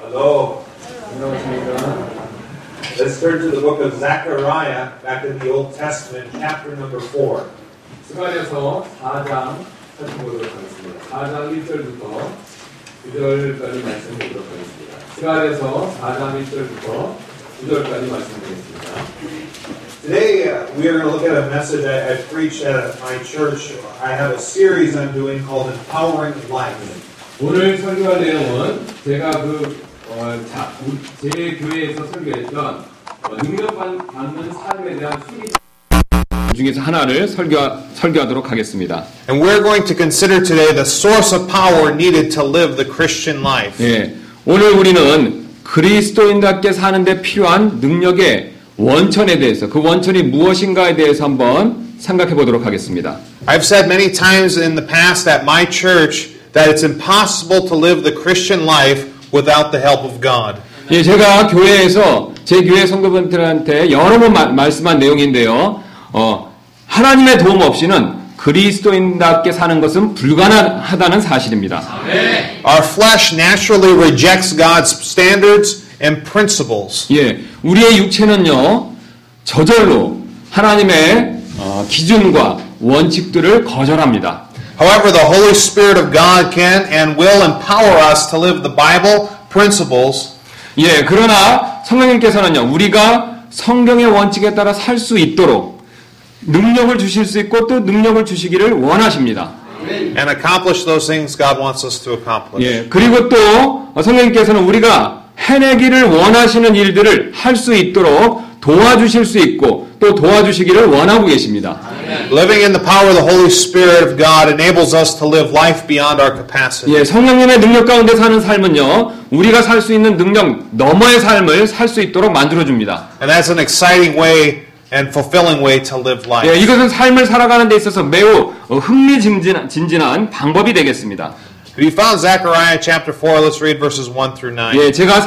Hello. Let's turn to the book of Zechariah, back in the Old Testament, chapter number 4. 스가랴서 4장 살펴보도록 하겠습니다. 4장 1절부터 9절까지 말씀드리도록 하겠습니다. 스가랴서 4장 1절부터 9절까지 말씀드리겠습니다. Today we are going to look at a message I preached at my church. I have a series I'm doing called Empowering Life. 오늘 설교할 내용은 제가 제 교회에서 설교했던 능력받는 삶에 대한 수리 중에서 하나를 설교하도록 하겠습니다. And we're going to consider today the source of power needed to live the Christian life. 예, 오늘 우리는 그리스도인답게 사는데 필요한 능력의 원천에 대해서 그 원천이 무엇인가에 대해서 한번 생각해 보도록 하겠습니다. I've said many times in the past at my church that it's impossible to live the Christian life without the help of God. 예, 제가 교회에서 제 교회 성도분들한테 여러 번 말씀한 내용인데요. 하나님의 도움 없이는 그리스도인답게 사는 것은 불가능하다는 사실입니다. Our flesh naturally rejects God's standards and principles. 예, 우리의 육체는요 저절로 하나님의 기준과 원칙들을 거절합니다. However, the Holy Spirit of God can and will empower us to live the Bible principles. 예, 그러나 성령님께서는요 우리가 성경의 원칙에 따라 살 수 있도록 능력을 주실 수 있고 또 능력을 주시기를 원하십니다. And accomplish those things God wants us to accomplish. 예, 그리고 또 성령님께서는 우리가 해내기를 원하시는 일들을 할 수 있도록 도와주실 수 있고 또 도와주시기를 원하고 계십니다. Living in the power of the Holy Spirit of God enables us to live life beyond our capacity. 예, 성령님의 능력 가운데 사는 삶은요 우리가 살 수 있는 능력 너머의 삶을 살 수 있도록 만들어줍니다. And that's an exciting way and fulfilling way to live life. 예, 이것은 삶을 살아가는 데 있어서 매우 흥미진진한 방법이 되겠습니다. If you found Zechariah chapter 4, let's read verses 1 through 9. 예, 제가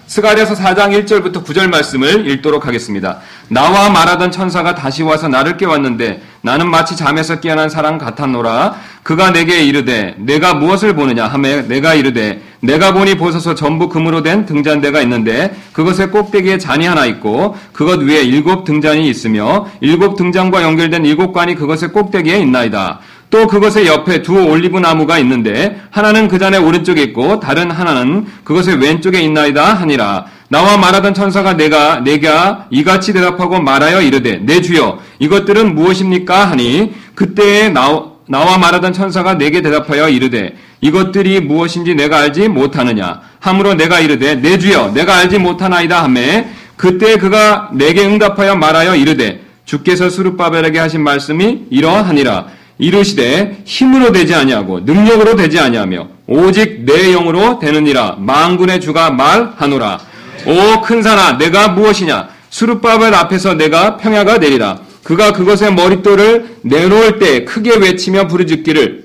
스가랴서 4장 1절부터 9절 말씀을 읽도록 하겠습니다. 나와 말하던 천사가 다시 와서 나를 깨웠는데 나는 마치 잠에서 깨어난 사람 같았노라. 그가 내게 이르되 내가 무엇을 보느냐 하매 내가 이르되 내가 보니 보소서 전부 금으로 된 등잔대가 있는데 그것의 꼭대기에 잔이 하나 있고 그것 위에 7 등잔이 있으며 7 등잔과 연결된 7 관이 그것의 꼭대기에 있나이다. 또 그것의 옆에 2 올리브 나무가 있는데 하나는 그 잔의 오른쪽에 있고 다른 하나는 그것의 왼쪽에 있나이다 하니라. 나와 말하던 천사가 내가 이같이 대답하고 말하여 이르되 내 주여 이것들은 무엇입니까 하니 그때에 나와 말하던 천사가 내게 대답하여 이르되 이것들이 무엇인지 내가 알지 못하느냐 하므로 내가 이르되 내 주여 내가 알지 못하나이다 하매 그때 그가 내게 응답하여 말하여 이르되 주께서 스룹바벨에게 하신 말씀이 이러하니라. 이르시되 힘으로 되지 아니하고 능력으로 되지 아니하며 오직 내 영으로 되느니라. 만군의 주가 말하노라. 오 큰 산아 내가 무엇이냐 스룹바벨 앞에서 내가 평야가 되리라. 그가 그것의 머릿돌을 내놓을 때 크게 외치며 부르짖기를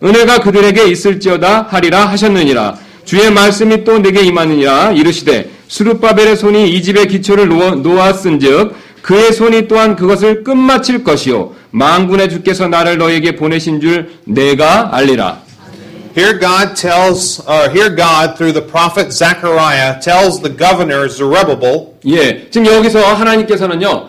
은혜가 그들에게 있을지어다 하리라 하셨느니라. 주의 말씀이 또 내게 임하느니라. 이르시되 스룹바벨의 손이 이 집의 기초를 놓았은즉 그의 손이 또한 그것을 끝마칠 것이요 만군의 주께서 나를 너에게 보내신 줄 내가 알리라. Here God through the prophet Zechariah tells the governor Zerubbabel. 예, 지금 여기서 하나님께서는요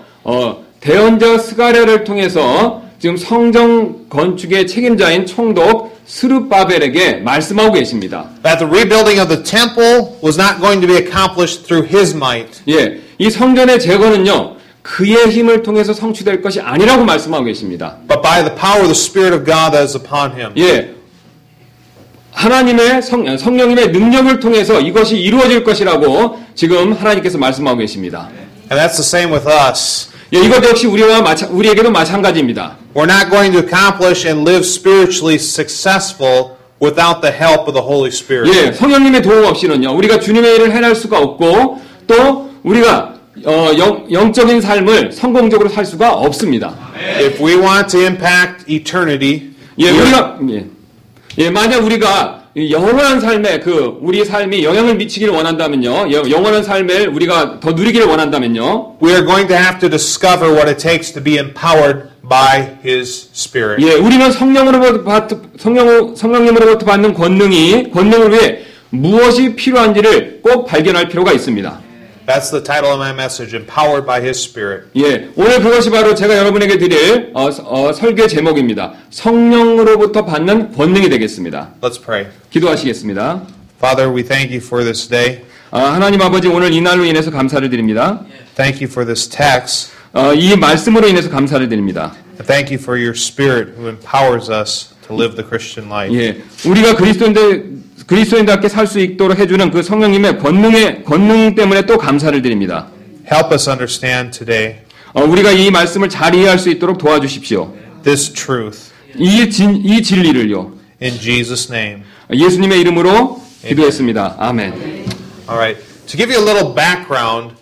대언자 스가랴를 통해서 지금 성전 건축의 책임자인 총독 스룹바벨에게 말씀하고 계십니다. That the rebuilding of the temple was not going to be accomplished through his might. 예, 이 성전의 재건은요 그의 힘을 통해서 성취될 것이 아니라고 말씀하고 계십니다. But by the power of the Spirit of God that is upon him. 예, 하나님의 성령님의 능력을 통해서 이것이 이루어질 것이라고 지금 하나님께서 말씀하고 계십니다. And that's the same with us. 예, 이것 역시 우리에게도 마찬가지입니다. We're not going to accomplish and live spiritually successful without the help of the Holy Spirit. 예, 성령님의 도움 없이는요 우리가 주님의 일을 해낼 수가 없고 또 우리가 영적인 삶을 성공적으로 살 수가 없습니다. If we want to impact eternity, 만약 우리가 영원한 삶에 우리 삶이 영향을 미치기를 원한다면요, 영원한 삶을 우리가 더 누리기를 원한다면요, we are going to have to discover what it takes to be empowered by His Spirit. 예, 우리는 성령님으로부터 받는 권능을 위해 무엇이 필요한지를 꼭 발견할 필요가 있습니다. That's the title of my message, Empowered by His Spirit. 예, 오늘 그것이 바로 제가 여러분에게 드릴 설교 제목입니다. 성령으로부터 받는 권능이 되겠습니다. Let's pray. 기도하시겠습니다. Father, we thank you for this day. 하나님 아버지 오늘 이 날로 인해서 감사를 드립니다. Thank you for this text. 이 말씀으로 인해서 감사를 드립니다. Thank you for your Spirit who empowers us to live the Christian life. 예, 우리가 그리스도인답게 살 수 있도록 해주는 그 성령님의 권능 때문에 또 감사를 드립니다. Help us understand today 우리가 이 말씀을 잘 이해할 수 있도록 도와주십시오. this truth. 이 진리를요. In Jesus' name. 예수님의 이름으로 기도했습니다. 아멘. All right. To give you a little background,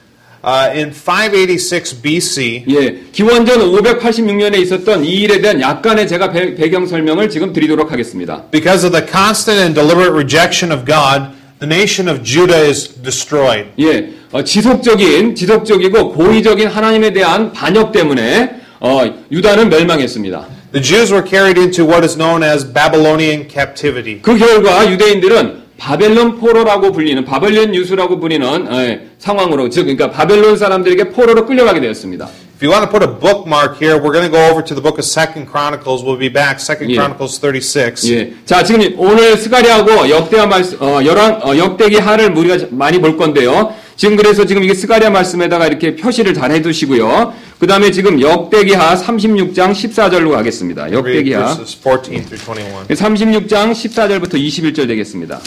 in 586 BC, 예, 기원전 586년에 있었던 이 일에 대한 약간의 제가 배경 설명을 지금 드리도록 하겠습니다. because of the constant and deliberate rejection of God, the nation of Judah is destroyed. 예, 지속적이고 고의적인 하나님에 대한 반역 때문에 유다는 멸망했습니다. The Jews were carried into what is known as Babylonian captivity. 그 결과 유대인들은 바벨론 포로라고 불리는 바벨론 유수라고 불리는 상황으로 그러니까 바벨론 사람들에게 포로로 끌려가게 되었습니다. If you want to put a bookmark here, we're going to go over to the book of 2 Chronicles. We'll be back, 2 Chronicles 36. 예. 자, 지금 오늘 스가랴하고 역대하 말씀, 역대기하를 우리가 많이 볼 건데요. 그래서 이게 스가랴 말씀에다가 이렇게 표시를 잘 해두시고요. 그 다음에 지금 역대기하 36장 14절로 가겠습니다. 역대기하 36장 14절부터 21절 되겠습니다.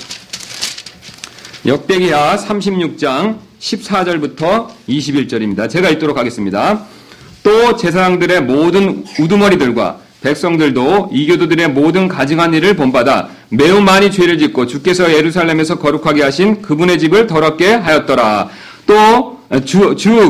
역대기하 36장 14절부터 21절입니다. 제가 읽도록 하겠습니다. 또 제사장들의 모든 우두머리들과 백성들도 이교도들의 모든 가증한 일을 본받아 매우 많이 죄를 짓고 주께서 예루살렘에서 거룩하게 하신 그분의 집을 더럽게 하였더라. 또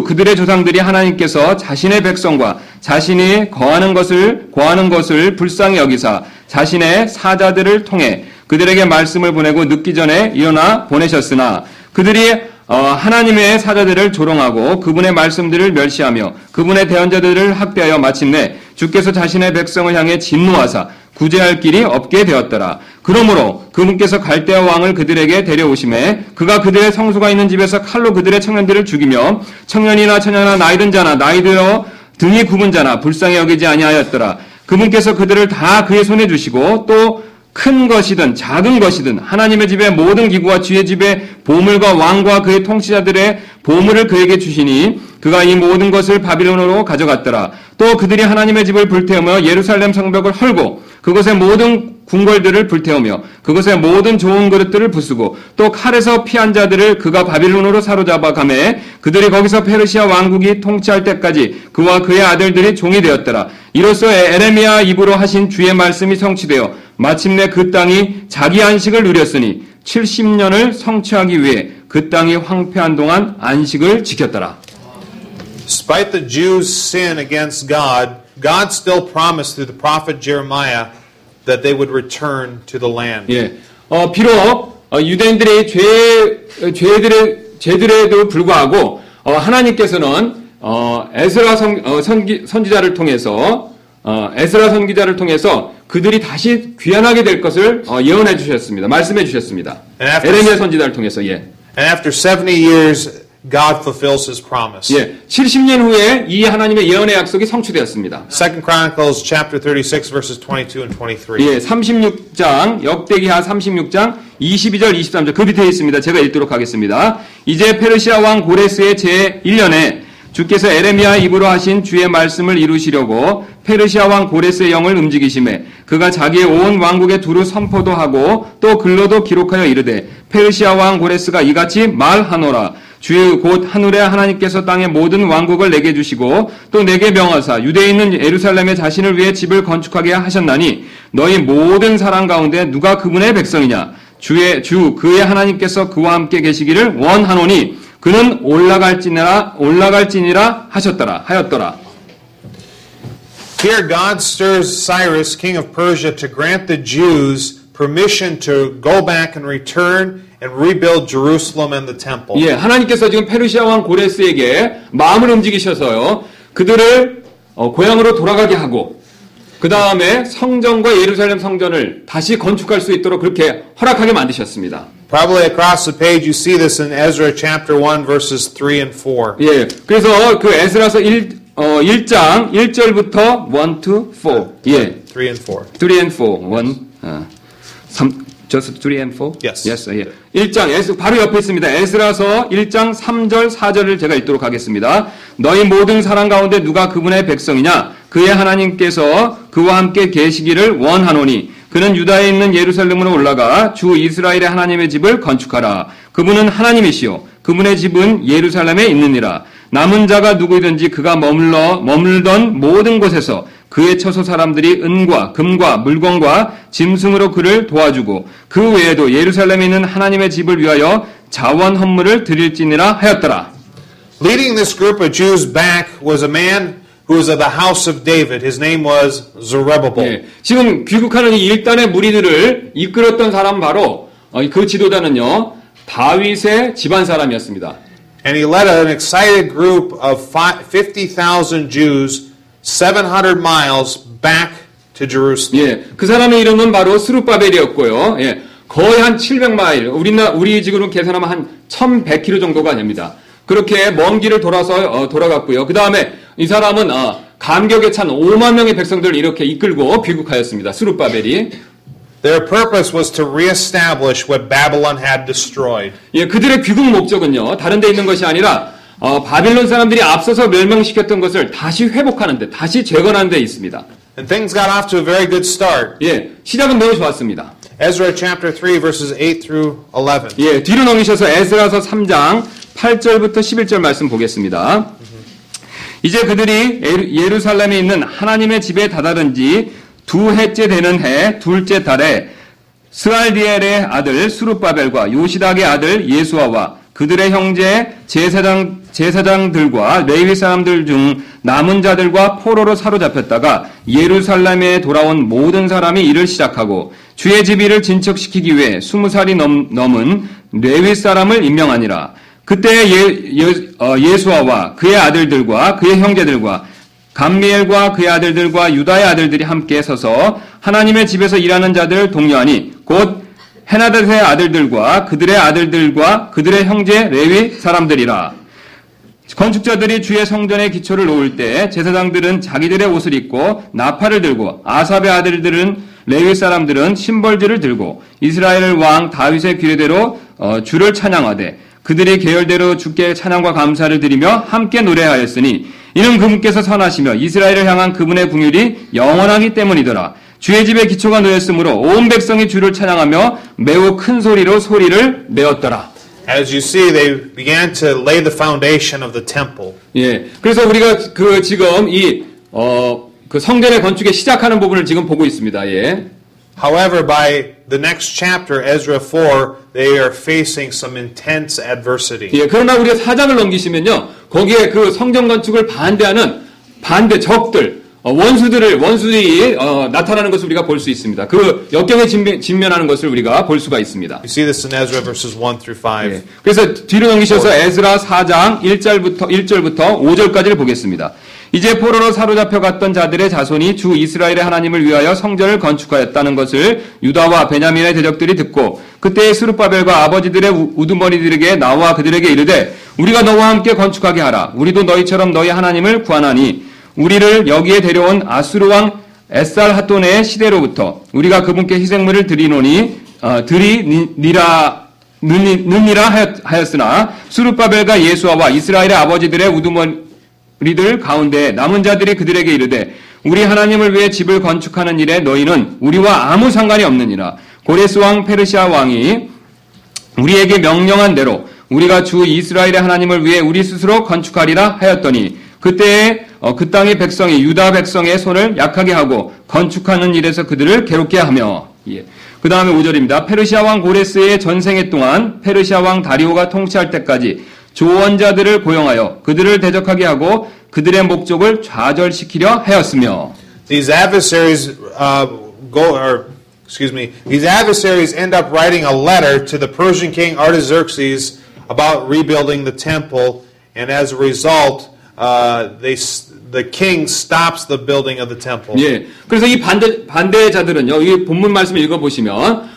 그들의 조상들이 하나님께서 자신의 백성과 자신이 거하는 것을 불쌍히 여기사 자신의 사자들을 통해 그들에게 말씀을 보내고 늦기 전에 일어나 보내셨으나 그들이 하나님의 사자들을 조롱하고 그분의 말씀들을 멸시하며 그분의 대언자들을 학대하여 마침내 주께서 자신의 백성을 향해 진노하사 구제할 길이 없게 되었더라. 그러므로 그분께서 갈대아 왕을 그들에게 데려오심에 그가 그들의 성소가 있는 집에서 칼로 그들의 청년들을 죽이며 청년이나 처녀나 나이든 자나 나이들어 등이 굽은 자나 불쌍히 여기지 아니하였더라. 그분께서 그들을 다 그의 손에 주시고 또 큰 것이든 작은 것이든 하나님의 집의 모든 기구와 주의 집의 보물과 왕과 그의 통치자들의 보물을 그에게 주시니 그가 이 모든 것을 바빌론으로 가져갔더라. 또 그들이 하나님의 집을 불태우며 예루살렘 성벽을 헐고 그것의 모든 궁궐들을 불태우며 그것의 모든 좋은 그릇들을 부수고 또 칼에서 피한 자들을 그가 바빌론으로 사로잡아 가매 그들이 거기서 페르시아 왕국이 통치할 때까지 그와 그의 아들들이 종이 되었더라. 이로써 에레미야 입으로 하신 주의 말씀이 성취되어 마침내 그 땅이 자기 안식을 누렸으니 70년을 성취하기 위해 그 땅이 황폐한 동안 안식을 지켰더라. Despite the Jews' sin against God, God still promised through the prophet Jeremiah that they would return to the land. 예, 비록 유대인들의 죄들에도 불구하고 하나님께서는 에스라 선지자를 통해서 그들이 다시 귀환하게 될 것을 예언해 주셨습니다. 말씀해 주셨습니다. 에레미야 선지자를 통해서. 예. And after 70 years, God fulfills His promise. 예, 70년 후에 이 하나님의 예언의 약속이 성취되었습니다. 2 Chronicles chapter 36 verses 22 and 23. 예, 36장 역대기하 36장 22절 23절 그 밑에 있습니다. 제가 읽도록 하겠습니다. 이제 페르시아 왕 고레스의 제1년에 주께서 에레미야 입으로 하신 주의 말씀을 이루시려고 페르시아 왕 고레스의 영을 움직이심에 그가 자기의 온 왕국에 두루 선포도 하고 또 글로도 기록하여 이르되 페르시아 왕 고레스가 이같이 말하노라. 주 곧 하늘의 하나님께서 땅의 모든 왕국을 내게 주시고 또 내게 명하사 유대에 있는 예루살렘에 자신을 위해 집을 건축하게 하셨나니 너희 모든 사람 가운데 누가 그분의 백성이냐 그의 하나님께서 그와 함께 계시기를 원하노니 그는 올라갈지니라 하였더라. Here God stirs Cyrus, king of Persia, to grant the Jews permission to go back and return and rebuild Jerusalem and the temple. 예, 하나님께서 지금 페르시아 왕 고레스에게 마음을 움직이셔서요. 그들을 고향으로 돌아가게 하고 그 다음에 성전과 예루살렘 성전을 다시 건축할 수 있도록 그렇게 허락하게 만드셨습니다. Probably across the page you see this in Ezra chapter 1 verses 3 and 4. 예, 그래서 그 에스라서 1장 1절부터 1 to 4. 예, 3 and 4. 3 and 4. 3, just 3 and 4? Yes. Yes, 예. 1장, 바로 옆에 있습니다. 에스라서 1장 3절, 4절을 제가 읽도록 하겠습니다. 너희 모든 사람 가운데 누가 그분의 백성이냐? 그의 하나님께서 그와 함께 계시기를 원하노니 그는 유다에 있는 예루살렘으로 올라가 주 이스라엘의 하나님의 집을 건축하라. 그분은 하나님이시요. 그분의 집은 예루살렘에 있느니라. 남은 자가 누구든지 그가 머물던 모든 곳에서 그의 처소 사람들이 은과 금과 물건과 짐승으로 그를 도와주고 그 외에도 예루살렘에 있는 하나님의 집을 위하여 자원 헌물을 드릴지니라 하였더라. Leading this group of Jews back was a man who was of the house of David. His name was Zerubbabel. 예, 지금 귀국하는 이 일단의 무리들을 이끌었던 사람 바로 그 지도자는요 다윗의 집안 사람이었습니다. And he led an excited group of 50,000 Jews 700 miles back to Jerusalem. 예, 그 사람의 이름은 바로 스룹바벨이었고요. 예, 거의 한 700마일, 우리 지금으로 계산하면 한 1100km 정도가 됩니다. 그렇게 먼 길을 돌아갔고요. 그 다음에 이 사람은 감격에 찬 5만 명의 백성들을 이렇게 이끌고 귀국하였습니다. 스룹바벨이. Their purpose was to reestablish what Babylon had destroyed. 예, 그들의 귀국 목적은요, 다른 데 있는 것이 아니라 바빌론 사람들이 앞서서 멸망시켰던 것을 다시 회복하는 데, 다시 재건하는 데 있습니다. And things got off to a very good start. 예, 시작은 매우 좋았습니다. Ezra chapter 3 verses 8 through 11. 예, 뒤로 넘기셔서 에스라서 3장 8절부터 11절 말씀 보겠습니다. 이제 그들이 예루살렘에 있는 하나님의 집에 다다른 지 2해째 되는 해 둘째 달에 스알디엘의 아들 수룹바벨과 요시닥의 아들 예수아와 그들의 형제 제사장들과 레위 사람들 중 남은 자들과 포로로 사로잡혔다가 예루살렘에 돌아온 모든 사람이 일을 시작하고 주의 집 일을 진척시키기 위해 20살이 넘은 레위 사람을 임명하니라. 그때 예수아와 그의 아들들과 그의 형제들과 감미엘과 그의 아들들과 유다의 아들들이 함께 서서 하나님의 집에서 일하는 자들을 독려하니 곧 헤나닷의 아들들과 그들의 아들들과 그들의 형제 레위 사람들이라. 건축자들이 주의 성전의 기초를 놓을 때 제사장들은 자기들의 옷을 입고 나팔을 들고 아삽의 아들들은 레위 사람들은 심벌지를 들고 이스라엘 왕 다윗의 규례대로 주를 찬양하되 그들이 계열대로 주께 찬양과 감사를 드리며 함께 노래하였으니 이는 그분께서 선하시며 이스라엘을 향한 그분의 긍휼이 영원하기 때문이더라. 주의 집에 기초가 놓였으므로 온 백성이 주를 찬양하며 매우 큰 소리로 소리를 내었더라. As you see, they began to lay the foundation of the temple. 예, 그래서 우리가 지금 그 성전의 건축에 시작하는 부분을 지금 보고 있습니다. 예. However, by the next chapter, Ezra 4, they are facing some intense adversity. 예, 그러나 우리가 4장을 넘기시면요, 거기에 그 성전 건축을 반대하는 적들, 원수들이 나타나는 것을 우리가 볼 수 있습니다. 그 역경에 직면하는 것을 우리가 볼 수가 있습니다. You see this in Ezra verses 1 through 5. 예, 그래서 뒤로 넘기셔서 에스라 4장 1절부터 5절까지를 보겠습니다. 이제 포로로 사로잡혀 갔던 자들의 자손이 주 이스라엘의 하나님을 위하여 성전을 건축하였다는 것을 유다와 베냐민의 대적들이 듣고 그때의 스룹바벨과 아버지들의 우두머리들에게 나와 그들에게 이르되 우리가 너와 함께 건축하게 하라. 우리도 너희처럼 너희 하나님을 구하나니 우리를 여기에 데려온 아수르 왕 에살하돈의 시대로부터 우리가 그분께 희생물을 드리니라 하였으나 스룹바벨과 예수아와 이스라엘의 아버지들의 우두머리들 가운데 남은 자들이 그들에게 이르되 우리 하나님을 위해 집을 건축하는 일에 너희는 우리와 아무 상관이 없느니라. 고레스 왕 페르시아 왕이 우리에게 명령한 대로 우리가 주 이스라엘의 하나님을 위해 우리 스스로 건축하리라 하였더니 그때에 그 땅의 백성이 유다 백성의 손을 약하게 하고 건축하는 일에서 그들을 괴롭게 하며. 예. 그 다음에 5절입니다. 페르시아 왕 고레스의 전생애 동안 페르시아 왕 다리오가 통치할 때까지 조언자들을 고용하여 그들을 대적하게 하고 그들의 목적을 좌절시키려 하였으며. These adversaries end up writing a letter to the Persian king Artaxerxes about rebuilding the temple, and as a result, the king stops the building of the temple. 예. 그래서 이 반대자들은요, 이 본문 말씀을 읽어보시면,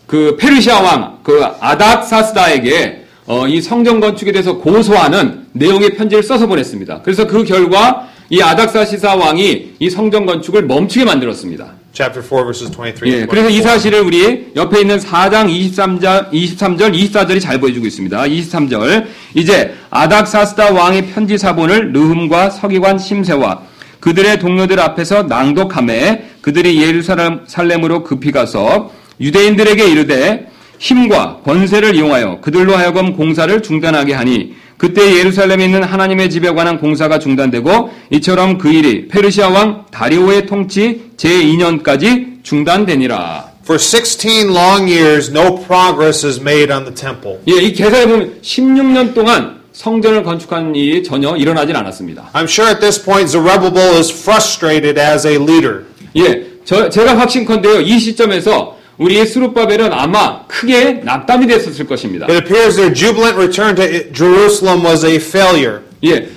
그 페르시아 왕 그 아닥사스다에게 이 성전 건축에 대해서 고소하는 내용의 편지를 써서 보냈습니다. 그래서 그 결과 이 아닥사시사 왕이 이 성전 건축을 멈추게 만들었습니다. Chapter 4, verses 23 예, and 그래서 이 24. 사실을 우리 옆에 있는 4장 23절, 24절이 잘 보여주고 있습니다. 23절. 이제 아닥사스다 왕의 편지 사본을 르훔과 서기관 심세와 그들의 동료들 앞에서 낭독하매 그들이 예루살렘으로 급히 가서 유대인들에게 이르되 힘과 권세를 이용하여 그들로 하여금 공사를 중단하게 하니 그때 예루살렘에 있는 하나님의 집에 관한 공사가 중단되고 이처럼 그 일이 페르시아 왕 다리오의 통치 제2년까지 중단되니라. For 16 long years, no progress is made on the temple. 예, 이 계산해 보면 16년 동안 성전을 건축한 일이 전혀 일어나질 않았습니다. I'm sure at this point Zerubbabel is frustrated as a leader. 예, 제가 확신컨대요. 이 시점에서 우리 스룹바벨은 아마 크게 낙담이 됐었을 것입니다. It appears their jubilant return to Jerusalem was a failure. 예,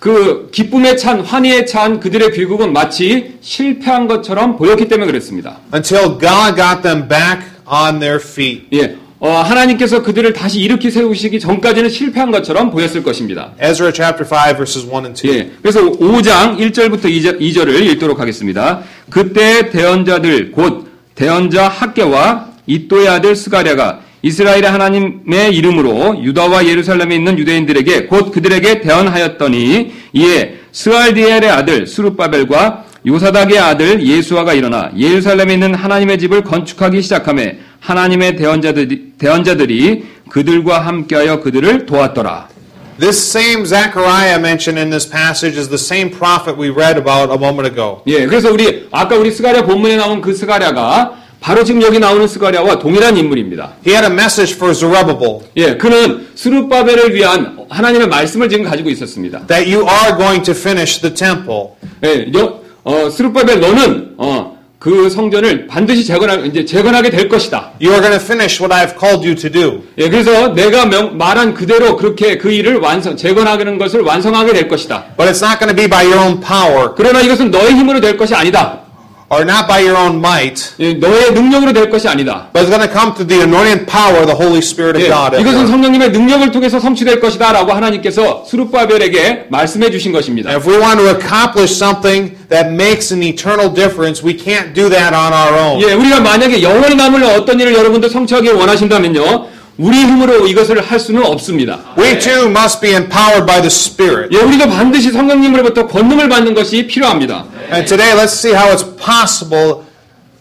그 기쁨에 찬 환희에 찬 그들의 귀국은 마치 실패한 것처럼 보였기 때문에 그랬습니다. Until God got them back on their feet. 예, 하나님께서 그들을 다시 일으키 세우시기 전까지는 실패한 것처럼 보였을 것입니다. Ezra chapter 5 verses 1 and 2. 예, 그래서 5장 1절부터 2절을 읽도록 하겠습니다. 그때 대언자들 곧 대언자 학개와 이또의 아들 스가랴가 이스라엘의 하나님의 이름으로 유다와 예루살렘에 있는 유대인들에게 곧 그들에게 대언하였더니 이에 스알디엘의 아들 수룹바벨과 요사닥의 아들 예수아가 일어나 예루살렘에 있는 하나님의 집을 건축하기 시작하며 하나님의 대언자들이 그들과 함께하여 그들을 도왔더라. This same Zechariah mentioned in this passage is the same prophet we read about a moment ago. 예, 그래서 아까 우리 스가랴 본문에 나온 그 스가랴가 바로 지금 여기 나오는 스가랴와 동일한 인물입니다. He had a message for Zerubbabel. 예, 그는 스룹바벨을 위한 하나님의 말씀을 지금 가지고 있었습니다. That you are going to finish the temple. 예, 스룹바벨 너는 그 성전을 반드시 재건하게 될 것이다. You are going to finish what I have called you to do. 예, 그래서 내가 말한 그대로 그렇게 그 일을 재건하는 것을 완성하게 될 것이다. But it's not going to be by your own power. 그러나 이것은 너의 힘으로 될 것이 아니다. Or not by your own might. 예, 너의 능력으로 될 것이 아니다. But it's going to come through the anointing power of the Holy Spirit of 예, God. 이것은 성령님의 능력을 통해서 성취될 것이다 라고 하나님께서 스룹바벨에게 말씀해 주신 것입니다. And if we want to accomplish something that makes an eternal difference, we can't do that on our own. 예, 우리가 만약에 영원히 남을 어떤 일을 여러분도 성취하길 원하신다면요, 우리 힘으로 이것을 할 수는 없습니다. We too must be empowered by the Spirit. 예, 우리도 반드시 성령님으로부터 권능을 받는 것이 필요합니다. And today, let's see how it's possible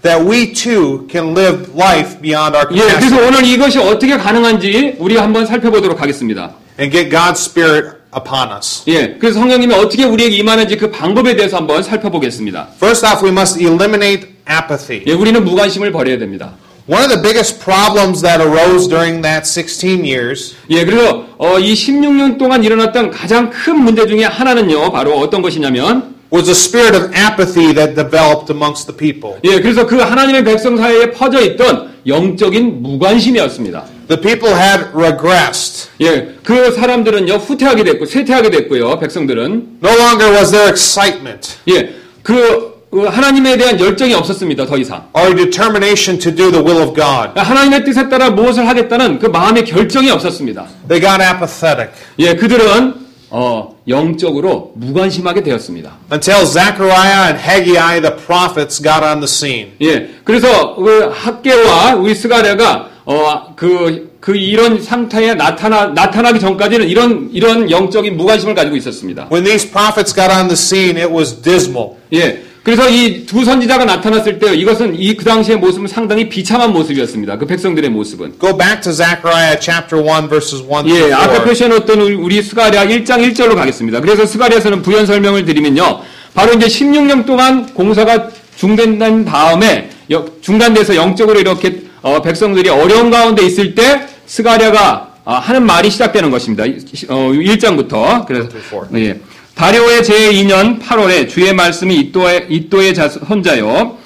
that we too can live life beyond our 예, 그래서 capacity 오늘 이것이 어떻게 가능한지 우리가 한번 살펴보도록 하겠습니다. and get God's Spirit upon us. 예, 그래서 성령님이 어떻게 우리에게 임하는지 그 방법에 대해서 한번 살펴보겠습니다. First off, we must eliminate apathy. 예, 우리는 무관심을 버려야 됩니다. One of the biggest problems that arose during that 16 years 예, 그래서 이 16년 동안 일어났던 가장 큰 문제 중에 하나는요, 바로 어떤 것이냐면 was a spirit of apathy that developed amongst the people. 예, 그래서 그 하나님의 백성 사이에 퍼져 있던 영적인 무관심이었습니다. The people had regressed. 예, 그 사람들은요, 후퇴하게 됐고, 쇠퇴하게 됐고요, 백성들은. No longer was there excitement 예, 하나님에 대한 열정이 없었습니다, 더 이상. or determination to do the will of God. 하나님의 뜻에 따라 무엇을 하겠다는 그 마음의 결정이 없었습니다. They got apathetic 예, 그들은 영적으로 무관심하게 되었습니다. until Zechariah and Haggai, the prophets, got on the scene. 예, 그래서 그 학개와 우리 스가랴가 이런 상태에 나타나기 전까지는 이런 영적인 무관심을 가지고 있었습니다. When these prophets got on the scene, it was dismal. 예, 그래서 이 두 선지자가 나타났을 때 이것은 그 당시의 모습은 상당히 비참한 모습이었습니다. 그 백성들의 모습은. Go back to Zechariah chapter 1 verses 1 예, through 아까 4. 표시해놓았던 우리 스가랴 1장 1절로 가겠습니다. 그래서 스가랴에서는 부연 설명을 드리면요, 바로 이제 16년 동안 공사가 중단된 다음에 중단돼서 영적으로 이렇게 백성들이 어려운 가운데 있을 때 스가랴가 하는 말이 시작되는 것입니다. 1장부터. 그래서 예. 다리오의 제2년 8월에 주의 말씀이 이또의 손자요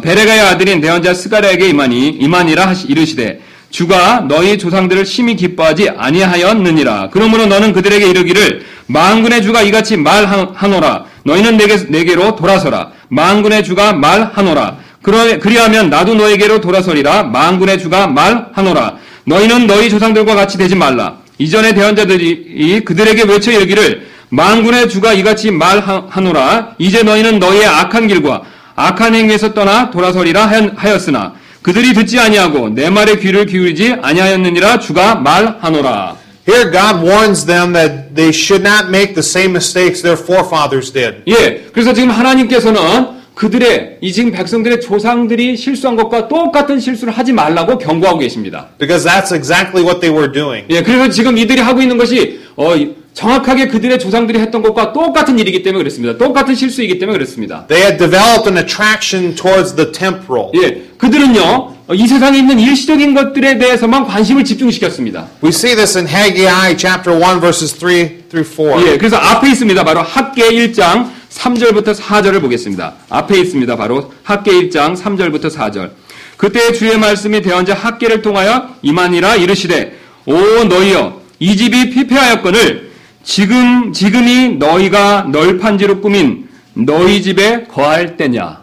베레가의 아들인 대언자 스가랴에게 임하니라 이르시되 주가 너희 조상들을 심히 기뻐하지 아니하였느니라. 그러므로 너는 그들에게 이르기를 만군의 주가 이같이 말하노라. 너희는 내게로 돌아서라. 만군의 주가 말하노라. 그리하면 나도 너에게로 돌아서리라. 만군의 주가 말하노라. 너희는 너희 조상들과 같이 되지 말라. 이전에 대한 자들이 그들에게 외쳐 이르기를 만군의 주가 이같이 말하노라. 이제 너희는 너희의 악한 길과 악한 행위에서 떠나 돌아서리라 하였으나 그들이 듣지 아니하고 내 말에 귀를 기울이지 아니하였느니라. 주가 말하노라. Here God warns them that they should not make the same mistakes their forefathers did. 예, 그래서 지금 하나님께서는 그들의 이 지금 백성들의 조상들이 실수한 것과 똑같은 실수를 하지 말라고 경고하고 계십니다. Because that's exactly what they were doing. 예, 그래서 지금 이들이 하고 있는 것이 정확하게 그들의 조상들이 했던 것과 똑같은 일이기 때문에 그렇습니다. 똑같은 실수이기 때문에 그렇습니다. They had developed an attraction towards the temporal. 예, 그들은요 이 세상에 있는 일시적인 것들에 대해서만 관심을 집중시켰습니다. We see this in Haggai chapter 1 verses 3 through 4. 예, 그래서 앞에 있습니다. 바로 학계 1장 3절부터 4절을 보겠습니다. 앞에 있습니다. 바로 학계 1장 3절부터 4절. 그때 주의 말씀이 대언자 학계를 통하여 임하니라 이르시되 오 너희여 이 집이 피폐하였거늘 지금이 너희가 널판지로 꾸민 너희 집에 거할 때냐.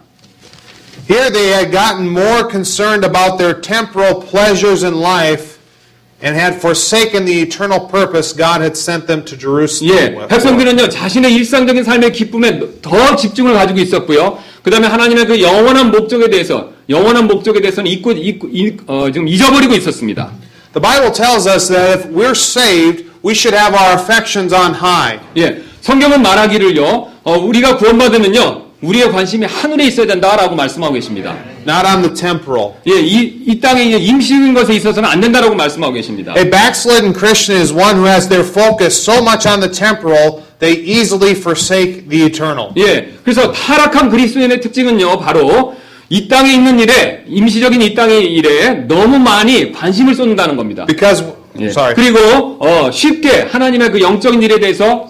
Here they had gotten more concerned about their temporal pleasures in life and had forsaken the eternal purpose God had sent them to Jerusalem 예, with. 백성들은요 자신의 일상적인 삶의 기쁨에 더 집중을 가지고 있었고요. 그 다음에 하나님의 그 영원한 목적에 대해서는 지금 잊어버리고 있었습니다. The Bible tells us that if we're saved, we should have our affections on high. 예, 성경은 말하기를요, 우리가 구원받으면요, 우리의 관심이 하늘에 있어야 된다라고 말씀하고 계십니다. Not on the temporal. 예, 이 땅에 임시인 것에 있어서는 안 된다라고 말씀하고 계십니다. A backslidden Christian is one who has their focus so much on the temporal, they easily forsake the eternal. 예, 그래서 타락한 그리스도인의 특징은요, 바로 이 땅에 있는 일에, 임시적인 이 땅의 일에 너무 많이 관심을 쏟는다는 겁니다. Because, 예. sorry. 그리고 쉽게 하나님의 그 영적인 일에 대해서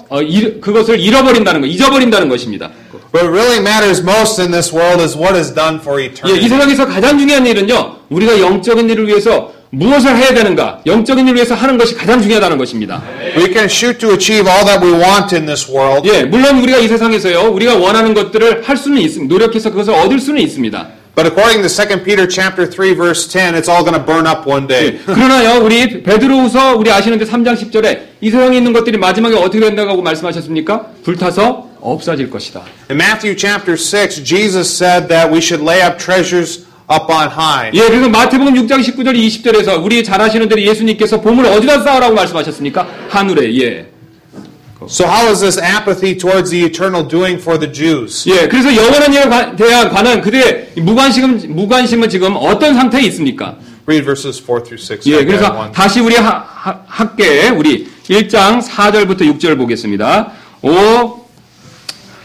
그것을 잊어버린다는 것입니다. What really matters most in this world is what is done for 예, 이 eternity. 세상에서 가장 중요한 일은요, 우리가 영적인 일을 위해서 무엇을 해야 되는가, 영적인 일을 위해서 하는 것이 가장 중요하다는 것입니다. We can shoot to achieve all that we want in this world. 예, 물론 우리가 이 세상에서요, 우리가 원하는 것들을 할 수는 있습니다. 노력해서 그것을 얻을 수는 있습니다. But according to 2 Peter chapter 3 verse 10, it's all going to burn up one day. 예, 그러나요, 우리 베드로후서 우리 아시는데 3장 10절에 이 세상에 있는 것들이 마지막에 어떻게 된다고 말씀하셨습니까? 불타서 없어질 것이다. In Matthew chapter 6, Jesus said that we should lay up treasures up on high. 예, 그래서 마태복음 6장 19절 20절에서 우리 잘 아시는 대로 예수님께서 보물을 어디다 쌓으라고 말씀하셨습니까? 하늘에. 예. So how is this apathy towards the eternal doing for the Jews? 예, 그래서 영원한 일에 대한 관한 그들의 무관심은 지금 어떤 상태에 있습니까? Read verses 4 through 6. 예, 그래서 다시 우리 학계에 우리 1장 4절부터 6절 보겠습니다. 오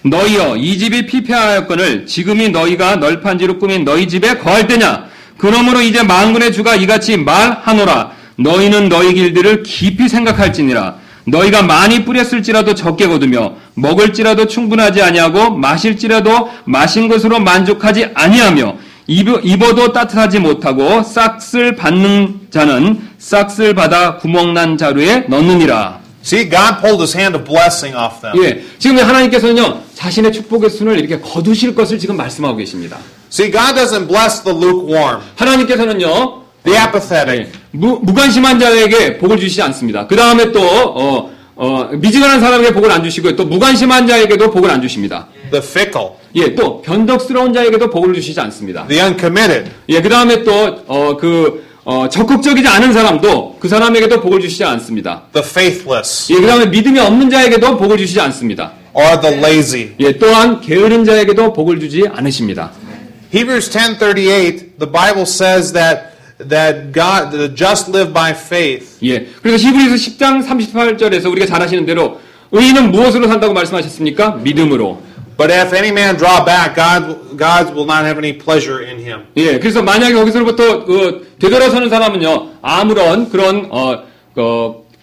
너희여 이 집이 피폐하였거늘 지금이 너희가 널판지로 꾸민 너희 집에 거할 때냐? 그러므로 이제 만군의 주가 이같이 말하노라. 너희는 너희 길들을 깊이 생각할지니라. 너희가 많이 뿌렸을지라도 적게 거두며 먹을지라도 충분하지 아니하고 마실지라도 마신 것으로 만족하지 아니하며 입어도 따뜻하지 못하고 싹쓸 받는 자는 싹쓸 받아 구멍난 자루에 넣느니라. See, God pulled his hand of blessing off them. 예, 지금 하나님께서는요 자신의 축복의 손을 이렇게 거두실 것을 지금 말씀하고 계십니다. See, God doesn't bless the lukewarm, 하나님께서는요 the apathetic, 무관심한 자에게 복을 주시지 않습니다. 그 다음에 또 미지근한 사람에게 복을 안 주시고요, 또 무관심한 자에게도 복을 안 주십니다. the fickle, 예, 또 변덕스러운 자에게도 복을 주시지 않습니다. the uncommitted, 예, 그 다음에 또 적극적이지 않은 사람도 그 사람에게도 복을 주시지 않습니다. the faithless, 예, 그 다음에 믿음이 없는 자에게도 복을 주시지 않습니다. or the lazy. 예, 또한 게으른 자에게도 복을 주지 않으십니다. Hebrews 10:38, the Bible says that God, the just live by faith. 예, 그래서 히브리서 10장 38절에서 우리가 잘 아시는 대로 의인은 무엇으로 산다고 말씀하셨습니까? 믿음으로. But if any man draw back, God will not have any pleasure in him. 예, 그래서 만약에 거기서부터 되돌아서는 사람은요 아무런 그런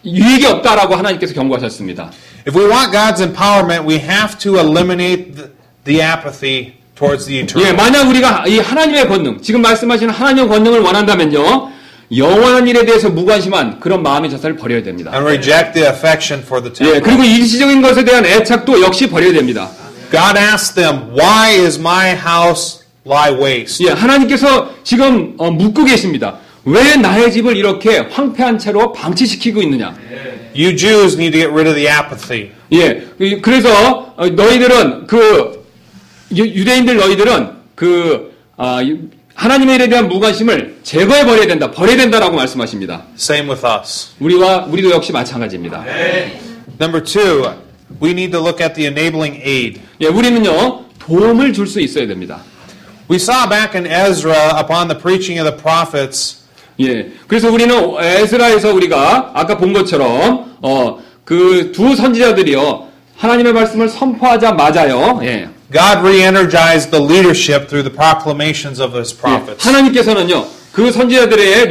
유익이 없다라고 하나님께서 경고하셨습니다. If we want God's empowerment, we have to eliminate the apathy towards the eternal. 예, 만약 우리가 이 하나님의 권능, 지금 말씀하시는 하나님의 권능을 원한다면요 영원한 일에 대해서 무관심한 그런 마음의 자세를 버려야 됩니다. And reject the affection for the 예, temporal. 그리고 일시적인 것에 대한 애착도 역시 버려야 됩니다. God asked them, "Why is my house lie waste. 예, 하나님께서 지금 묻고 계십니다. 왜 나의 집을 이렇게 황폐한 채로 방치시키고 있느냐? You Jews need to get rid of the apathy. 예, 그래서 너희들은 유대인들 너희들은 하나님의 일에 대한 무관심을 제거해 버려야 된다, 버려야 된다라고 말씀하십니다. Same with us. 우리도 역시 마찬가지입니다. Number 2, we need to look at the enabling aid. 예, 우리는요 도움을 줄 수 있어야 됩니다. We saw back in Ezra upon the preaching of the prophets. 예, 그래서 우리는 에스라에서 우리가 아까 본 것처럼 그 두 선지자들이요 하나님의 말씀을 선포하자마자요, 예, God re-energized the leadership through the proclamations of his prophets. 하나님께서는요 그 선지자들의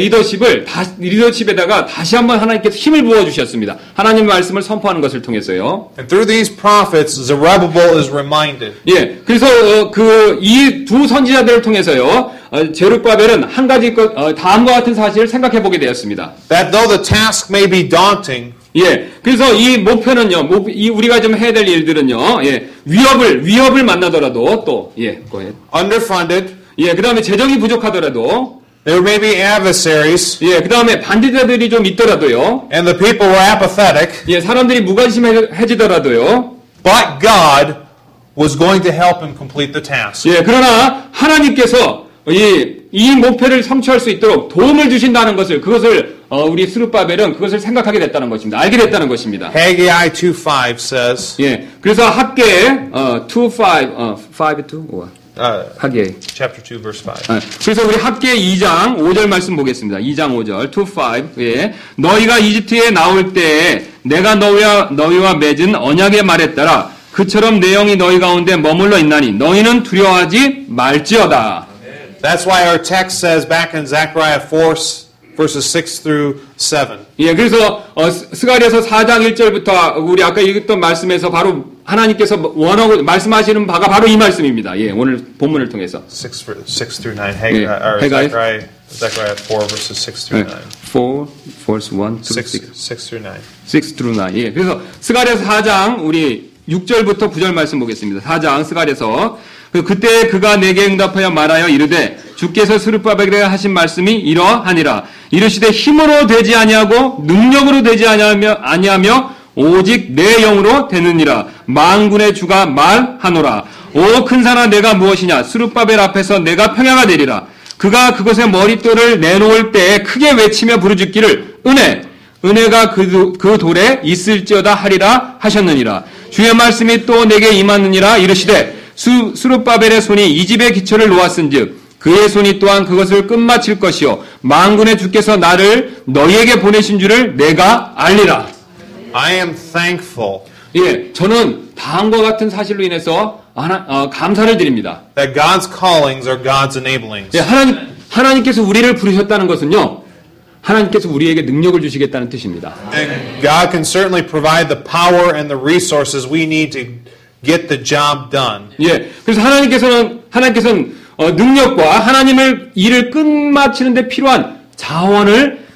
리더십에다가 다시 한번 하나님께서 힘을 부어 주셨습니다. 하나님의 말씀을 선포하는 것을 통해서요. And through these prophets, Zerubbabel is reminded. 예, 그래서 이 두 선지자들을 통해서요 제룹바벨은 한 가지 다음과 같은 사실을 생각해 보게 되었습니다. That though the task may be daunting, 예, 그래서 이 목표는요, 우리가 좀 해야 될 일들은요, 예, 위협을 만나더라도 또, 예, underfunded, 예, 그 다음에 재정이 부족하더라도, there may be adversaries, 예, 그 다음에 반대자들이 좀 있더라도요, and the people were apathetic, 예, 사람들이 무관심해지더라도요, but God was going to help him complete the task. 예, 그러나 하나님께서 이 목표를 성취할 수 있도록 도움을 주신다는 것을, 그것을 우리 스룹바벨은 그것을 생각하게 됐다는 것입니다. 알게 됐다는 것입니다. Haggai 2:5 says, 예, 그래서 학계 5:2 학계 chapter 2 verse 5. 그래서 우리 학계 2장 5절 말씀 보겠습니다. 2장 5절 2:5 예, 너희가 이집트에 나올 때에 내가 너희와 맺은 언약의 말에 따라 그처럼 내 영이 너희 가운데 머물러 있나니 너희는 두려워하지 말지어다. That's why our text says back in Zechariah 4 verses 6 through 7. 예, 그래서 스가랴서 4장 1절부터 우리 아까 읽었던 말씀에서 바로 하나님께서 원하고 말씀하시는 바가 바로 이 말씀입니다. 예, 오늘 본문을 통해서 6 through 9. Zechariah 4 verses 6 through 9. 4 verse 1 to 6. 6 through 9. 6 through 9. 예, 그래서 스가랴서 4장 우리 6절부터 9절 말씀 보겠습니다. 4장 스가랴서 그때 그가 내게 응답하여 말하여 이르되 주께서 스룹바벨에게 하신 말씀이 이러하니라. 이르시되 힘으로 되지 아니하고 능력으로 되지 아니하며 오직 내 영으로 되느니라. 만군의 주가 말하노라. 오 큰 산아 내가 무엇이냐. 스룹바벨 앞에서 내가 평야가 되리라. 그가 그것에 머릿돌을 내놓을 때에 크게 외치며 부르짖기를 은혜가 그 돌에 있을지어다 하리라 하셨느니라. 주의 말씀이 또 내게 임하느니라. 이르시되 스룹바벨의 손이 이 집의 기초를 놓았은즉 그의 손이 또한 그것을 끝마칠 것이요 만군의 주께서 나를 너희에게 보내신 줄을 내가 알리라. I am thankful. 예, 저는 다음과 같은 사실로 인해서 감사를 드립니다. That God's callings are God's enablings. 예, 하나님께서 우리를 부르셨다는 것은요, 하나님께서 우리에게 능력을 주시겠다는 뜻입니다. And God can certainly provide the power and the resources we need to get the job done. 예, 그래서 하나님께서는 능력과 하나님을 일을 끝마치는데 필요한 자원을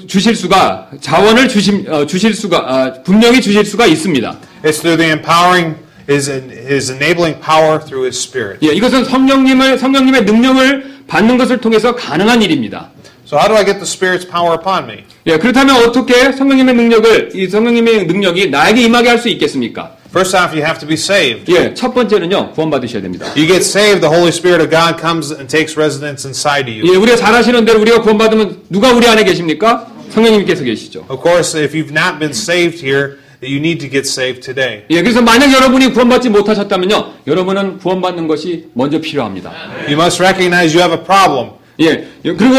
주실 수가 분명히 주실 수가 있습니다. It's through the empowering His enabling power through His Spirit. 예, 이것은 성령님의 능력을 받는 것을 통해서 가능한 일입니다. So how do I get the Spirit's power upon me? 예, 그렇다면 어떻게 성령님의 능력이 나에게 임하게 할 수 있겠습니까? First off, you have to be saved. 예, 첫 번째는요, 구원받으셔야 됩니다. You get saved, the Holy Spirit of God comes and takes residence inside of you. 예, 우리가 잘 아시는 대로 우리가 구원받으면 누가 우리 안에 계십니까? 성령님께서 계시죠. Of course, if you've not been saved here, you need to get saved today. 예, 그래서 만약 여러분이 구원받지 못하셨다면요, 여러분은 구원받는 것이 먼저 필요합니다. You must recognize you have a problem. 예, 그리고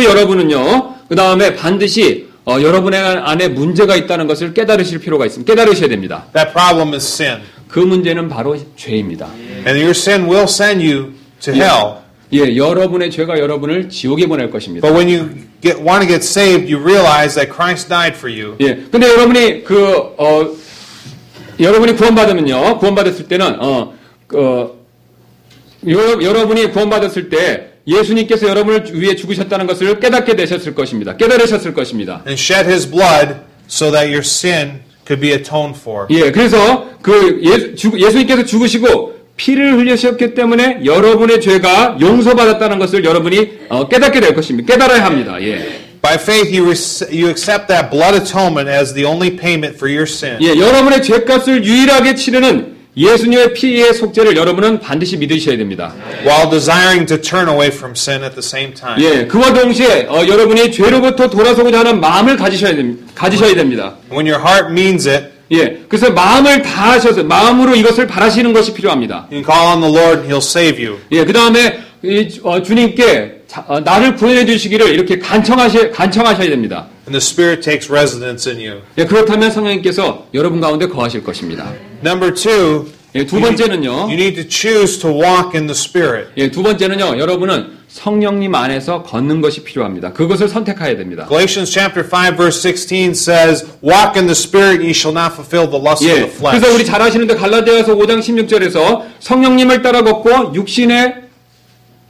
여러분은요, 그 다음에 반드시 여러분의 안에 문제가 있다는 것을 깨달으실 필요가 있습니다. 깨달으셔야 됩니다. That problem is sin. 그 문제는 바로 죄입니다. And your sin will send you to hell. 예, 여러분의 죄가 여러분을 지옥에 보낼 것입니다. But when you want to get saved, you realize that Christ died for you. 예, 근데 여러분이 구원받았을 때는 여러분이 구원받았을 때 예수님께서 여러분을 위해 죽으셨다는 것을 깨달으셨을 것입니다. And shed His blood so that your sin could be atoned for. 예, 그래서 예수님께서 죽으시고 피를 흘리셨기 때문에 여러분의 죄가 용서받았다는 것을 여러분이 깨닫게 될 것입니다. 깨달아야 합니다. 예. By faith, you accept that blood atonement as the only payment for your sin. 예, 여러분의 죄값을 유일하게 치르는 예수님의 피의 속죄를 여러분은 반드시 믿으셔야 됩니다. While desiring to turn away from sin at the same time. 예, 그와 동시에 여러분이 죄로부터 돌아서고자 하는 마음을 가지셔야 됩니다. When your heart means it, 예, 그래서 마음을 다하셔서 마음으로 이것을 바라시는 것이 필요합니다. you can call on the Lord and He'll save you. 예, 그 다음에 주님께 나를 구원해 주시기를 이렇게 간청하셔야 됩니다. And the Spirit takes residence in you. 예, 그렇다면 성령님께서 여러분 가운데 거하실 것입니다. Number two, 예, 두 번째는요. you need to choose to walk in the Spirit. 예, 두 번째는요. 여러분은 성령님 안에서 걷는 것이 필요합니다. 그것을 선택해야 됩니다. Galatians chapter 5 verse 16 says, "Walk in the Spirit, ye shall not fulfill the lust of 예, the flesh." 그래서 우리 잘 아시는데 갈라디아서 5장 16절에서 성령님을 따라 걷고 이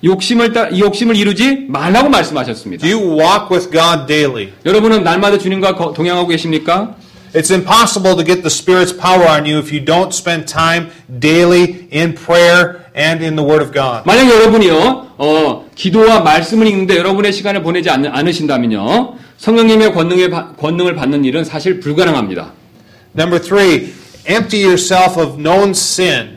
욕심을 이루지 말라고 말씀하셨습니다. Do you walk with God daily? 여러분은 날마다 주님과 동행하고 계십니까? It's impossible to get the Spirit's power on you if you don't spend time daily in prayer and in the Word of God. 만약 여러분이요, 기도와 말씀을 읽는데 여러분의 시간을 보내지 않으신다면요, 성령님의 권능을 받는 일은 사실 불가능합니다. Number three, empty yourself of known sin.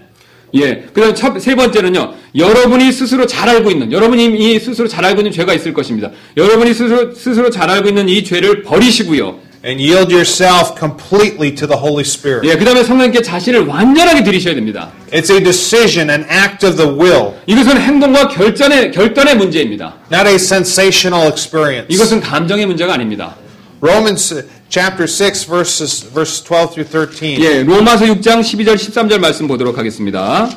예. 그 다음 세 번째는요, 여러분이 스스로 잘 알고 있는, 여러분이 스스로 잘 알고 있는 죄가 있을 것입니다. 여러분이 스스로 잘 알고 있는 이 죄를 버리시고요. And yield yourself completely to the Holy Spirit. 예, 그 다음에 성령님께 자신을 완전하게 드리셔야 됩니다. It's a decision, an act of the will. 이것은 행동과 결단의 문제입니다. Not a sensational experience. 이것은 감정의 문제가 아닙니다. Romans chapter 6 verses 12 through 13. 예, 로마서 6장 12절 13절 말씀 보도록 하겠습니다.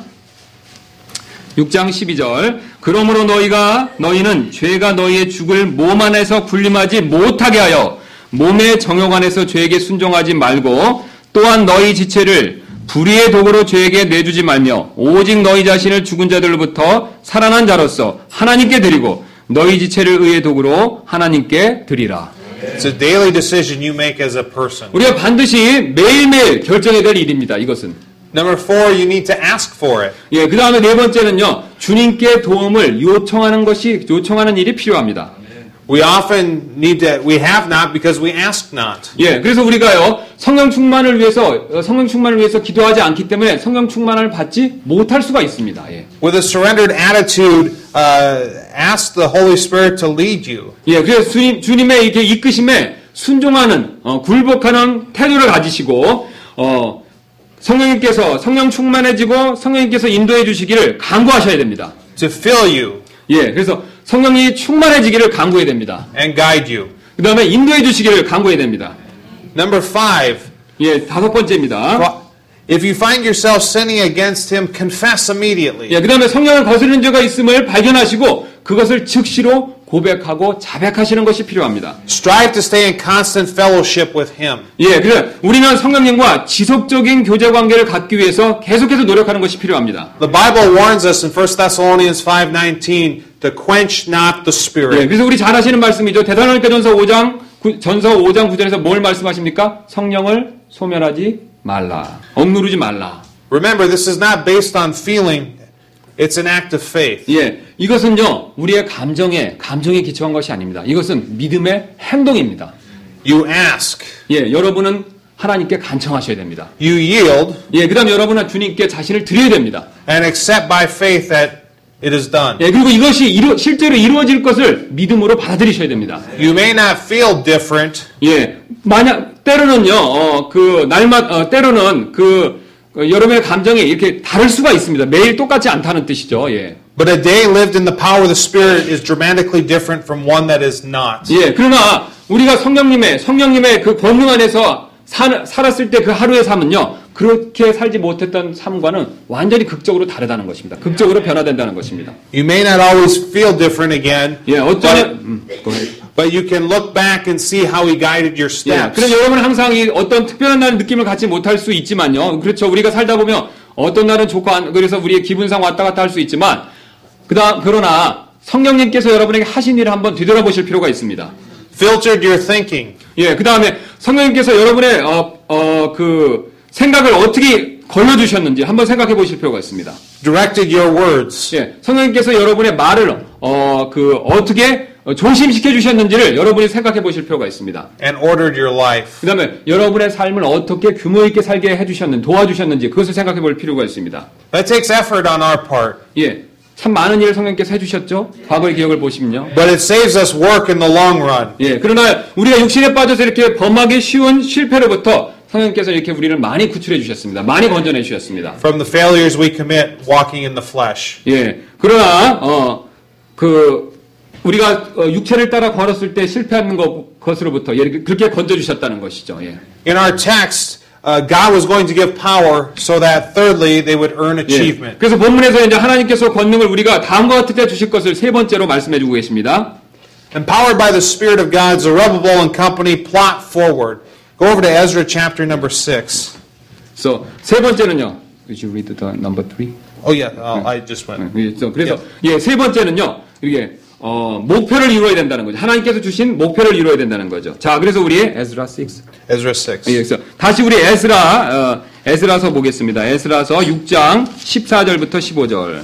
6장 12절. 그러므로 너희는 죄가 너희의 죽을 몸 안에서 군림하지 못하게 하여 몸의 정욕 안에서 죄에게 순종하지 말고 또한 너희 지체를 불의의 도구로 죄에게 내주지 말며 오직 너희 자신을 죽은 자들로부터 살아난 자로서 하나님께 드리고 너희 지체를 의의 도구로 하나님께 드리라. It's a daily decision you make as a person. 우리가 반드시 매일매일 결정해야 될 일입니다. 이것은. Number four, you need to ask for it. 예, 그 다음에 네 번째는요, 주님께 도움을 요청하는 일이 필요합니다. We often we have not because we ask not. 예, 그래서 우리가요, 성령 충만을 위해서 기도하지 않기 때문에 성령 충만을 받지 못할 수가 있습니다. 예. With a surrendered attitude, ask the Holy Spirit to lead you. 예, 그래서 주님의 이렇게 이끄심에 순종하는, 굴복하는 태도를 가지시고, 성령 충만해지고 성령님께서 인도해 주시기를 간구하셔야 됩니다. To fill you. 예, 그래서 성령이 충만해지기를 간구해야 됩니다. And guide you. 그 다음에 인도해 주시기를 간구해야 됩니다. Number five. 예, 다섯 번째입니다. If you find yourself sinning against Him, confess immediately. 예, 그 다음에 성령을 거스르는 죄가 있음을 발견하시고 그것을 즉시로 고백하고 자백하시는 것이 필요합니다. Strive to stay in constant fellowship with Him. 예, 그래서 우리는 성령님과 지속적인 교제 관계를 갖기 위해서 계속해서 노력하는 것이 필요합니다. The Bible warns us in 1 Thessalonians 5:19 to quench not the Spirit. 예, 그래서 우리 잘 아시는 말씀이죠. 데살로니가 전서 5장 9절에서 뭘 말씀하십니까? 성령을 소멸하지 말라. 억누르지 말라. Remember, this is not based on feeling. It's an act of faith. 예, 이것은요, 우리의 감정에 기초한 것이 아닙니다. 이것은 믿음의 행동입니다. You ask. 예, 여러분은 하나님께 간청하셔야 됩니다. You yield. 예, 그 다음 여러분은 주님께 자신을 드려야 됩니다. And accept by faith that it is done. 예, 그리고 이것이 실제로 이루어질 것을 믿음으로 받아들이셔야 됩니다. You may not feel different. 예, 때로는요, 때로는 여러분의 감정이 이렇게 다를 수가 있습니다. 매일 똑같지 않다는 뜻이죠. 예. But a day lived in the power of the Spirit is dramatically different from one that is not. 예, 그러나 우리가 성령님의 그 권능 안에서 살았을 때 그 하루의 삶은요, 그렇게 살지 못했던 삶과는 완전히 극적으로 다르다는 것입니다. 극적으로 변화된다는 것입니다. You may not always feel different again. 예, But you can look back and see how He guided your 예, steps. 그래서 여러분은 항상 어떤 특별한 느낌을 갖지 못할 수 있지만요. 그렇죠. 우리가 살다 보면 어떤 날은 좋고 그래서 우리의 기분상 왔다 갔다 할 수 있지만 그러나 성령님께서 여러분에게 하신 일을 한번 되돌아보실 필요가 있습니다. Filtered your thinking. 예, 그 다음에 성령님께서 여러분의 그 생각을 어떻게 걸러주셨는지 한번 생각해 보실 필요가 있습니다. Directed your words. 예, 성령님께서 여러분의 말을 어떻게 조심시켜 주셨는지를 여러분이 생각해 보실 필요가 있습니다. And ordered your life. 그 다음에 여러분의 삶을 어떻게 규모 있게 살게 해주셨는지, 도와주셨는지 그것을 생각해 볼 필요가 있습니다. That takes effort on our part. 예, 참 많은 일을 성령께서 해주셨죠. 과거의 기억을 보시면요. But it saves us work in the long run. 예, 그러나 우리가 육신에 빠져서 이렇게 범하기 쉬운 실패로부터 성령께서 이렇게 우리를 많이 구출해 주셨습니다. 많이 건져내 주셨습니다. From the failures we commit walking in the flesh. 예, 그러나 우리가 육체를 따라 걸었을 때 실패하는 것으로부터 그렇게 건져 주셨다는 것이죠. 예. In our text, God was going to give power so that thirdly they would earn achievement. 예. 그래서 본문에서 이제 하나님께서 권능을 우리가 다음과 같을 때 주실 것을 세 번째로 말씀해 주고 계십니다. Empowered by the Spirit of God, Zerubbabel and company plot forward. Go over to Ezra chapter number 6. 그래서 세 번째는요. Did you read the number 3? Oh yeah, I just went. 그래서 예, 세 번째는요. 이게 목표를 이루어야 된다는 거죠. 하나님께서 주신 목표를 이루어야 된다는 거죠. 자, 그래서 우리 Ezra 6. Ezra 6. 예, 그래서 다시 우리 에스라서 보겠습니다. 에스라서 6장 14절부터 15절.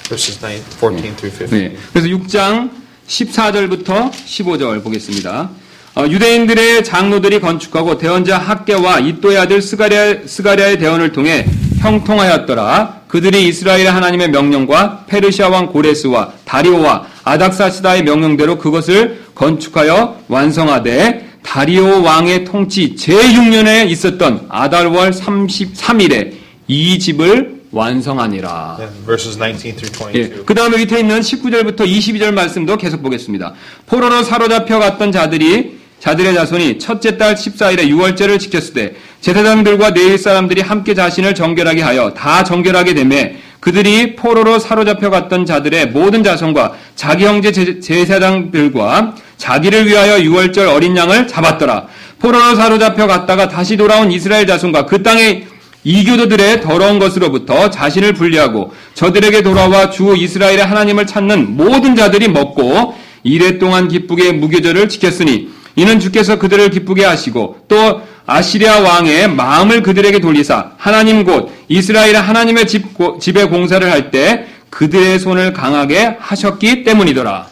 Verses 14 through 15. 네, 그래서 6장 14절부터 15절 보겠습니다. 유대인들의 장로들이 건축하고 대언자 학개와 이또의 아들 스가랴의 대언을 통해 형통하였더라. 그들이 이스라엘의 하나님의 명령과 페르시아 왕 고레스와 다리오와 아닥사스다의 명령대로 그것을 건축하여 완성하되 다리오 왕의 통치 제6년에 있었던 아달월 33일에 이 집을 완성하니라. Yeah, verses 19 through 22. 예, 그 다음에 밑에 있는 19절부터 22절 말씀도 계속 보겠습니다. 포로로 사로잡혀 갔던 자들의 자손이 첫째 달 14일에 유월절을 지켰을 때 제사장들과 레위 사람들이 함께 자신을 정결하게 하여 다 정결하게 되매 그들이 포로로 사로잡혀 갔던 자들의 모든 자손과 자기 형제 제사장들과 자기를 위하여 유월절 어린 양을 잡았더라. 포로로 사로잡혀 갔다가 다시 돌아온 이스라엘 자손과 그 땅의 이교도들의 더러운 것으로부터 자신을 분리하고 저들에게 돌아와 주 이스라엘의 하나님을 찾는 모든 자들이 먹고 이래 동안 기쁘게 무교절을 지켰으니 이는 주께서 그들을 기쁘게 하시고 또 아시리아 왕의 마음을 그들에게 돌리사 하나님 곧 이스라엘의 하나님의 집에 공사를 할 때 그들의 손을 강하게 하셨기 때문이더라.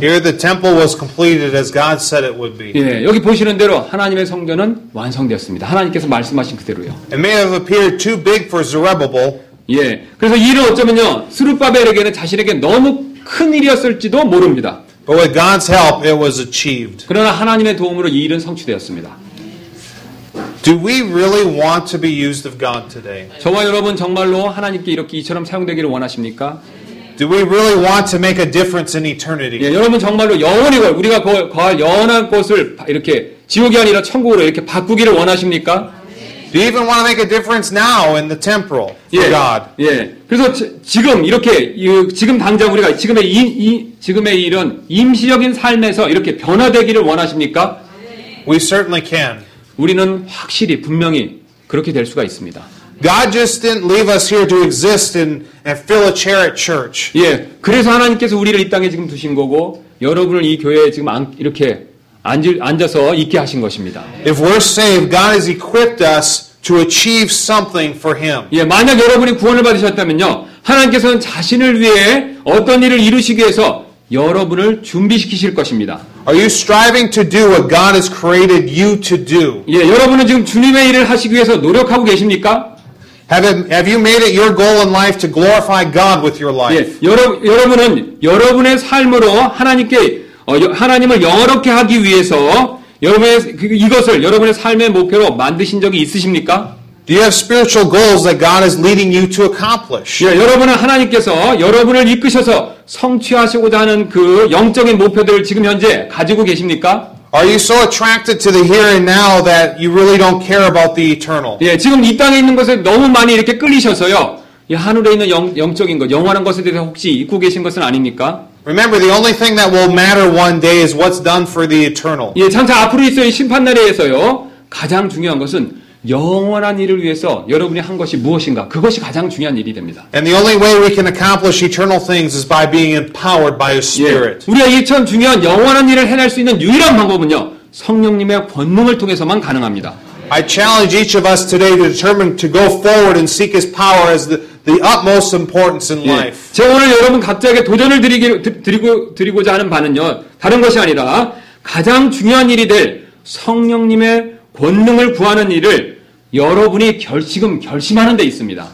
Here the temple was completed as God said it would be. 예, 여기 보시는 대로 하나님의 성전은 완성되었습니다. 하나님께서 말씀하신 그대로요. It may have appeared too big for Zerubbabel. 예, 그래서 이 일은 어쩌면요 스룹바벨에게는 자신에게 너무 큰 일이었을지도 모릅니다. But with God's help, it was achieved. 그러나 하나님의 도움으로 이 일은 성취되었습니다. Do we really want to be used of God today? 저와 여러분 정말로 하나님께 이렇게 이처럼 사용되기를 원하십니까? Do we really want to make a difference in eternity? 예, 여러분 정말로 영원히 우리가 거할 영원한 곳을 이렇게 지옥이 아니라 천국으로 이렇게 바꾸기를 원하십니까? Do you even want to make a difference now in the temporal for God? 예. 그래서 지금 이렇게 지금 당장 우리가 지금의 이런 임시적인 삶에서 이렇게 변화되기를 원하십니까? We certainly can. 우리는 확실히 분명히 그렇게 될 수가 있습니다. God just didn't leave us here to exist and fill a chair at church. 예. 그래서 하나님께서 우리를 이 땅에 지금 두신 거고 여러분을 이 교회에 지금 이렇게 앉아서 있게 하신 것입니다. If we're saved, God has equipped us to achieve something for Him. 예, 만약 여러분이 구원을 받으셨다면요, 하나님께서는 자신을 위해 어떤 일을 이루시기 위해서 여러분을 준비시키실 것입니다. Are you striving to do what God has created you to do? 예, 여러분은 지금 주님의 일을 하시기 위해서 노력하고 계십니까? Have you made it your goal in life to glorify God with your life? 예, 여러분은 여러분의 삶으로 하나님을 영화롭게 하기 위해서 이것을 여러분의 삶의 목표로 만드신 적이 있으십니까? Do you have spiritual goals that God is leading you to accomplish? 예, 여러분은 하나님께서 여러분을 이끄셔서 성취하시고자 하는 그 영적인 목표들을 지금 현재 가지고 계십니까? Are you so attracted to the here and now that you really don't care about the eternal? 예, 지금 이 땅에 있는 것에 너무 많이 이렇게 끌리셔서요. 이 하늘에 있는 영적인 것, 영원한 것에 대해서 혹시 잊고 계신 것은 아닙니까? Remember, the only thing that will matter one day is what's done for the eternal. 예, 장차 앞으로 있어요. 심판날에서요. 가장 중요한 것은 영원한 일을 위해서 여러분이 한 것이 무엇인가? 그것이 가장 중요한 일이 됩니다. And the only way we can accomplish eternal things is by being empowered by His Spirit. 예, 우리가 이처럼 중요한 영원한 일을 해낼 수 있는 유일한 방법은요. 성령님의 권능을 통해서만 가능합니다. I challenge each of us today to determine to go forward and seek His power as the utmost importance in 예, life. 제가 오늘 여러분 각자에게 도전을 드리고자 하는 바는요, 다른 것이 아니라 가장 중요한 일이 될 성령님의 권능을 구하는 일을 여러분이 결심하는 데 있습니다.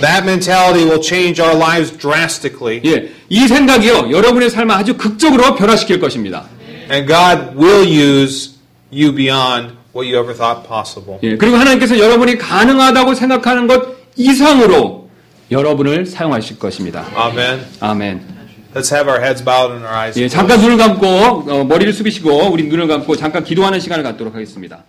That mentality will change our lives drastically. 예, 이 생각이요, 여러분의 삶을 아주 극적으로 변화시킬 것입니다. And God will use you beyond what you ever thought possible. 예, 그리고 하나님께서 여러분이 가능하다고 생각하는 것 이상으로 여러분을 사용하실 것입니다. Amen. 아멘. Let's have our heads bowed and our eyes 예, closed. 잠깐 눈을 감고 머리를 숙이시고 우리 눈을 감고 잠깐 기도하는 시간을 갖도록 하겠습니다.